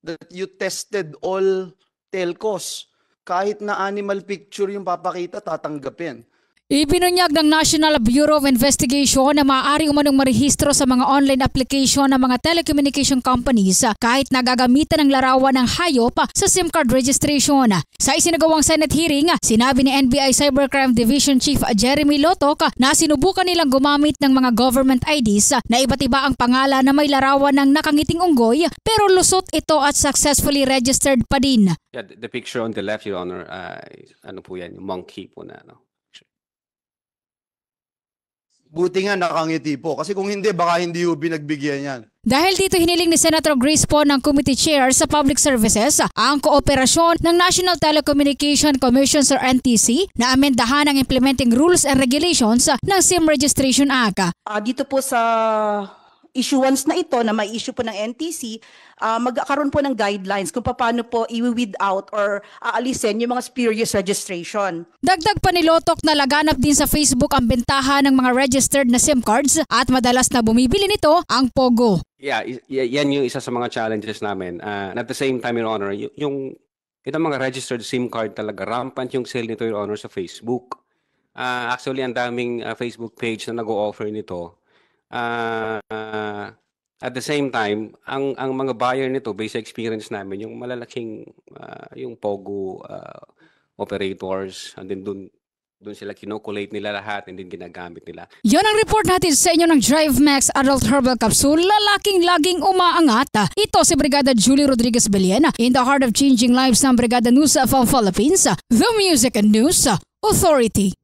that you tested all telcos. Kahit na animal picture yung papakita, tatanggapin. Ibinunyag ng National Bureau of Investigation na maaari umanong marehistro sa mga online application ng mga telecommunication companies kahit nagagamitan ng larawan ng hayop sa SIM card registration. Sa isinagawang Senate hearing, sinabi ni NBI Cybercrime Division Chief Jeremy Lotok na sinubukan nilang gumamit ng mga government IDs na iba't iba ang pangalan na may larawan ng nakangiting unggoy pero lusot ito at successfully registered pa din. Yeah, the picture on the left, Your Honor, ano po yan, yung monkey po na. No? Buti nga nakangiti po. Kasi kung hindi, baka hindi yung binagbigyan yan. Dahil dito hiniling ni Senator Grace Poe ng Committee Chair sa Public Services ang kooperasyon ng National Telecommunication Commission or NTC na amendahan ang implementing rules and regulations ng SIM Registration Act. Dito po sa issuance na ito na may issue po ng NTC, magkakaroon po ng guidelines kung paano po i-weed out or aalisin yung mga spurious registration. Dagdag pa ni Lotok na laganap din sa Facebook ang bentahan ng mga registered na SIM cards at madalas na bumibili nito ang Pogo. Yeah, yan yung isa sa mga challenges namin. At the same time, Your Honor, yung itong mga registered SIM card talaga, rampant yung sale nito, Your Honor, sa Facebook. Actually, ang daming Facebook page na nag-o-offer nito. At the same time, ang mga buyer nito, based sa experience namin, yung malalaking yung Pogo operators, and then dun sila kinokulate nila lahat and then ginagamit nila. Yan ang report natin sa inyo ng Drive Max Adult Herbal Capsule, lalaking laging umaangat. Ito si Brigada Julie Rodriguez Belien, in the heart of changing lives ng Brigada News of Philippines, the Music and News Authority.